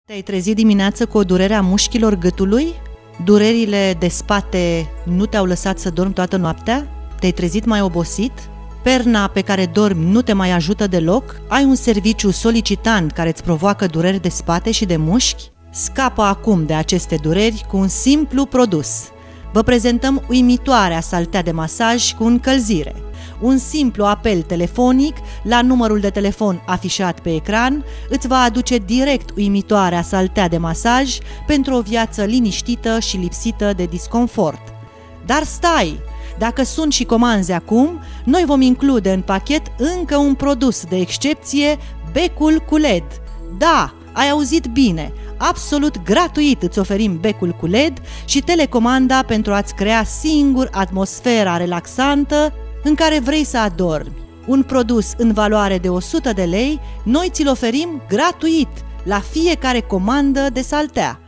Te-ai trezit dimineață cu o durere a mușchilor gâtului? Durerile de spate nu te-au lăsat să dormi toată noaptea? Te-ai trezit mai obosit? Perna pe care dormi nu te mai ajută deloc? Ai un serviciu solicitant care îți provoacă dureri de spate și de mușchi? Scapă acum de aceste dureri cu un simplu produs. Vă prezentăm uimitoarea saltea de masaj cu încălzire. Un simplu apel telefonic la numărul de telefon afișat pe ecran îți va aduce direct uimitoarea saltea de masaj pentru o viață liniștită și lipsită de disconfort. Dar stai! Dacă suni și comanzi acum, noi vom include în pachet încă un produs de excepție, becul cu LED. Da, ai auzit bine! Absolut gratuit îți oferim becul cu LED și telecomanda pentru a-ți crea singur atmosfera relaxantă în care vrei să adormi. Un produs în valoare de 100 de lei, noi ți-l oferim gratuit la fiecare comandă de saltea.